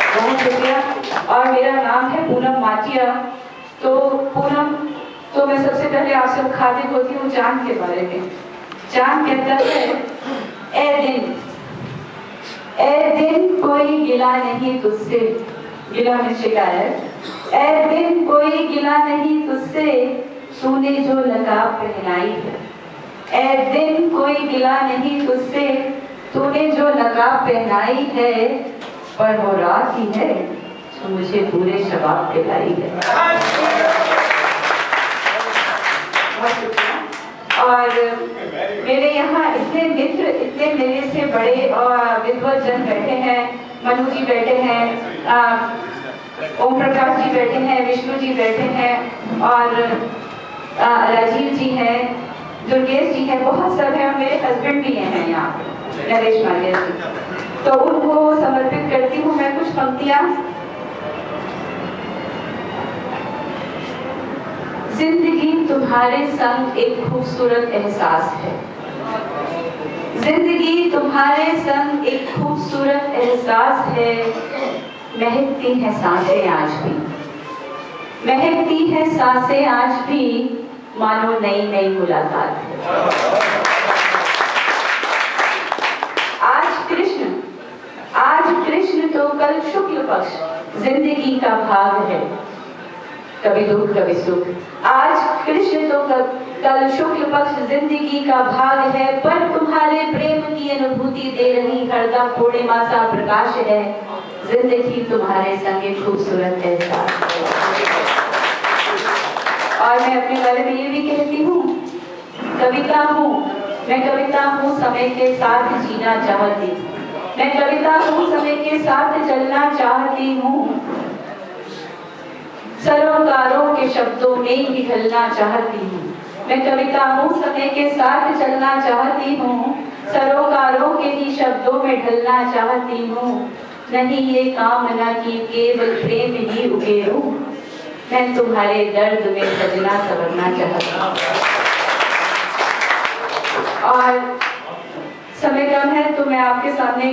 बहुत शुक्रिया। और मेरा नाम है पूनम माटिया। तो पूनम, तो मैं सबसे पहले आपसे खातिब होती हूँ चांद के बारे में। चांद कहता है, ए दिन कोई गिला नहीं तुझसे, गिला में शिकायत। ए दिन कोई गिला नहीं तुझसे, तूने जो नकाब पहनाई है। ए दिन कोई गिला नहीं तुझसे, तूने जो नकाब पहनाई है। पर वो रात ही है जो मुझे पूरे शबाब दिलाई है। बहुत शुक्रिया। और मेरे यहाँ इतने मित्र, इतने मेरे से बड़े और विद्वत जन बैठे हैं। मनु जी बैठे हैं, ओम प्रकाश जी बैठे हैं, विष्णु जी बैठे हैं, और राजीव जी हैं, दुर्गेश जी हैं, बहुत सब हैं। और मेरे हस्बैंड भी हैं यहाँ पे, नरेश मालिया जी। तो उनको समर्पित करती हूँ मैं कुछ पंक्तियाँ। जिंदगी तुम्हारे संग एक खूबसूरत एहसास है। जिंदगी तुम्हारे संग एक खूबसूरत एहसास है। महकती है सांसें आज भी, महकती है सांसें आज भी, मानो नई नई मुलाकात है। आज कृष्ण तो कल शुक्ल पक्ष जिंदगी का भाग है। कभी दुख कभी सुख। आज कृष्ण तो कल शुक्ल पक्ष जिंदगी का भाग है। पर तुम्हारे प्रेम की अनुभूति दे रही हरदम पूर्णिमा सा प्रकाश है। जिंदगी तुम्हारे संग एक खूबसूरत एहसास है। और मैं अपने बारे में ये भी कहती हूँ, कविता हूँ मैं, कविता हूँ समय के साथ जीना चाहती। मैं कविता हूँ समय के साथ चलना चाहती हूँ। सरोकारों के शब्दों में ही ढलना चाहती हूँ। मैं कविता हूँ समय के साथ चलना चाहती हूँ। सरोकारों के ही शब्दों में ढलना चाहती हूँ। नहीं ये कामना की केवल प्रेम ही उकेरूं। मैं तुम्हारे दर्द में सजना संवरना चाहती हूँ। और समय कम है तो मैं आपके सामने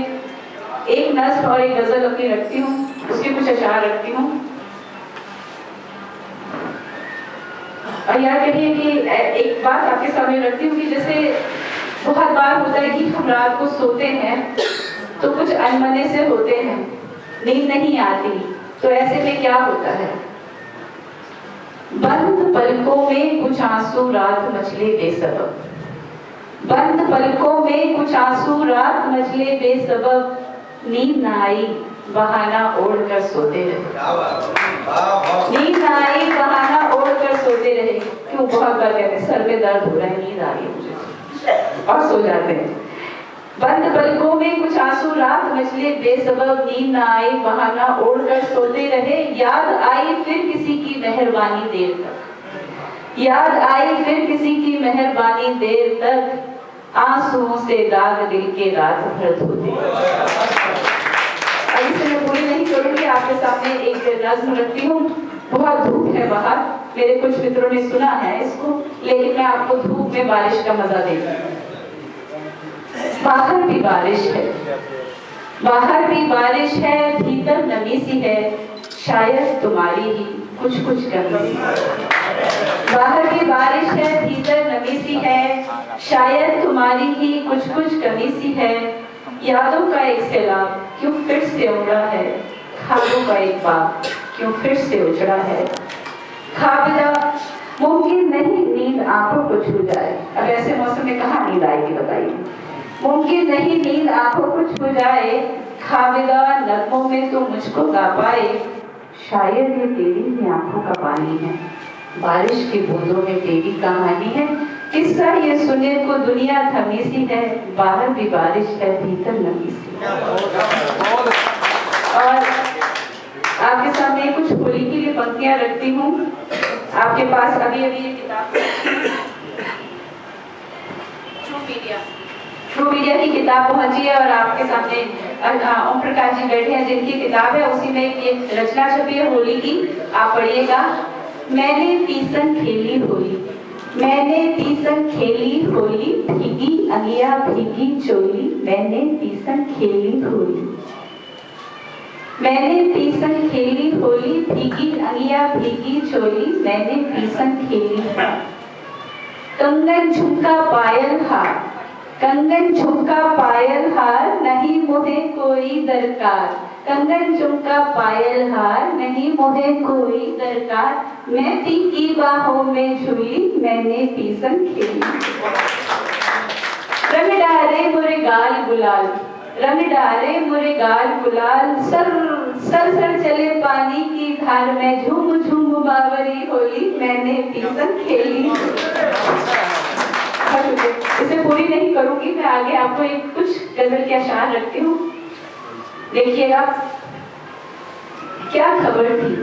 एक नज़्म और एक गजल अपनी रखती हूँ, उसके कुछ अशार रखती हूँ। और याद करिए कि एक बात आपके सामने रखती हूँ कि जैसे बहुत बार होता है कि हम रात को सोते हैं तो कुछ अनमने से होते हैं, नींद नहीं आती। तो ऐसे में क्या होता है, बंद पलकों में कुछ आंसू रात मचले बेसबब। बंद पलकों में कुछ आंसू रात मचले बेसबब। नींद न आई बहाना ओढ़कर सोते रहे। नींद न आई बहाना ओढ़कर सोते रहे। क्यों, बहुत बार कहते हैं सर में दर्द हो रहा है, नींद आ रही है मुझे, और सो जाते हैं। बंद पलकों में कुछ आंसू रात मचले बेसबब। नींद न आई बहाना ओढ़कर सोते रहे। याद आई फिर किसी की मेहरबानी देर तक। याद आई फिर किसी की मेहरबानी देर तक। आंसुओं से दाग दिल के रात भर धोते। इसे मैं पूरी नहीं करूंगी, आपके सामने एक नज़्म रखती हूँ। बहुत धूप है बाहर, मेरे कुछ मित्रों ने सुना है इसको, लेकिन मैं आपको धूप में बारिश का मजा देती हूँ। बाहर भी बारिश है, बाहर भी बारिश है, भीतर नमी सी है, शायद तुम्हारी ही कुछ कुछ कमी। बाहर भी बारिश है, भीतर नमी सी है, शायद तुम्हारी ही कुछ कुछ कमी सी है। यादों का एक सैलाब क्यों फिर से उमड़ा है, ख्वाबों का एक बाग क्यों फिर से उजड़ा है। खाबिदा मुमकिन नहीं नींद आंखों को छू जाए। अब ऐसे मौसम में कहाँ नींद आएगी बताइए। मुमकिन नहीं नींद आंखों को छू जाए। खाबिदा नगमों में तो मुझको गा पाए। शायद ये तेरी ही आंखों का पानी है, बारिश की बूंदों में तेरी कहानी है। किस्सा ये सुने को दुनिया थमी सी है, बाहर भी बारिश है, भीतर नमी सी। और आपके सामने कुछ होली के लिए पंक्तियां रखती हूँ। आपके पास अभी अभी ये किताब ट्रू मीडिया की किताब पहुंची है और आपके सामने ओम प्रकाश जी बैठे हैं जिनकी किताब है, उसी में एक रचना छपी है होली की, आप पढ़िएगा। मैंने तीसन खेली होली, मैंने तीसन खेली होली, भीगी अंगिया भीगी चोली, मैंने तीसन खेली होली। मैंने पीसन खेली होली, भीगी अंगिया भीगी चोली, मैंने पीसन खेली। कंगन झुमका पायल हार, कंगन झुमका पायल हार, नहीं मोहे कोई दरकार। कंगन झुमका पायल हार, नहीं मोहे कोई दरकार। मैं पी की बाहों में झूली, मैंने पीसन खेली। रंग डाले मोरे गाल गुलाल, रंग डाले मोरे गाल गुलाल, सर सर सर चले पानी की धार में, झूम झूम बावरी होली, मैंने पीसन खेली। इसे पूरी नहीं करूंगी मैं, आगे आपको एक कुछ गजल के अशार रखती हूँ, देखिएगा। क्या खबर थी,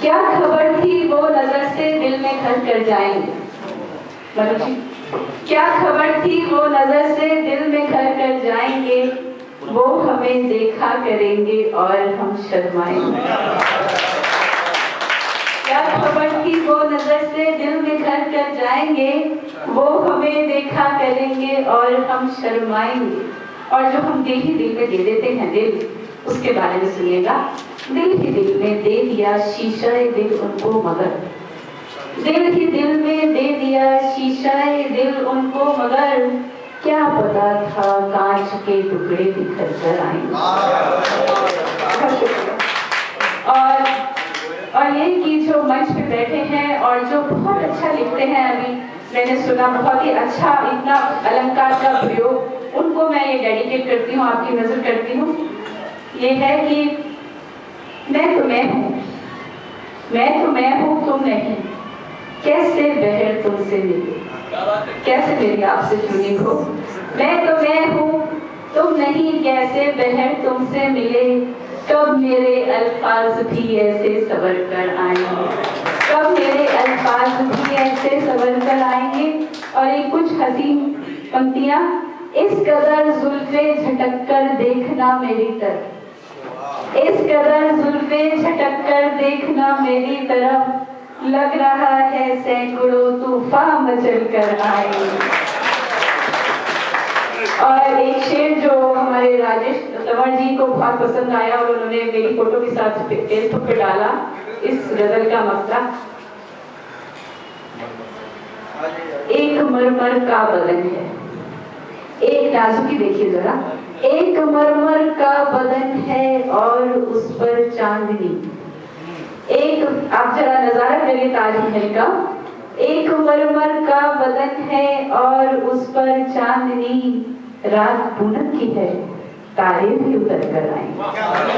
क्या खबर थी वो नजर से दिल में घर कर जाएंगे। क्या खबर थी वो नजर से दिल में घर कर जाएंगे, वो हमें देखा करेंगे और हम शर्माएंगे। क्या खबर थी वो नजर से दिल में घर कर जाएंगे, वो हमें देखा करेंगे और हम शर्माएंगे। और जो हम दिल ही दिल में दे देते हैं दिल, उसके बारे में सुनिएगा। दिल ही दिल में दे दिया शीशा दिल उनको मगर, दिल ही दिल में दे दिया शीशा दिल उनको मगर, क्या पता था कांच के टुकड़े बिखर कर आएंगे। और ये कि जो मंच पे बैठे हैं और जो बहुत अच्छा लिखते हैं, अभी मैंने सुना बहुत ही अच्छा इतना अलंकार का प्रयोग, उनको मैं ये डेडिकेट करती हूँ, आपकी नजर करती हूँ। ये है कि मैं तो मैं हूँ, मैं तो मैं हूँ तुम नहीं, कैसे बहर तुमसे मिले, कैसे मेरी आपसे ट्यूनिंग हो। मैं तो मैं हूँ तुम नहीं, कैसे बहर तुमसे मिले, कब मेरे अल्फाज भी ऐसे सवर कर आएंगे, कब मेरे अल्फाज भी ऐसे सवर कर आएंगे। और एक कुछ हसीन पंक्तियां, इस कदर जुल्फे झटक कर देखना मेरी तरफ, इस कदर जुल्फे झटक कर देखना मेरी तरफ, लग रहा है सैकड़ों तूफान मचल कर आएंगे। और एक शेर जो हमारे राजेश तंवर जी को बहुत पसंद आया और उन्होंने मेरी फोटो के साथ फेसबुक पे डाला इस गजल का मसला, एक मरमर का बदन है, एक नाजुकी देखिए जरा, एक मरमर का बदन है और उस पर चांदनी, एक आप जरा नजारा करिए ताजमहल का, एक मरमर का बदन है और उस पर चांदनी, रात पूनम की है तारे भी उतर कर आएंगे।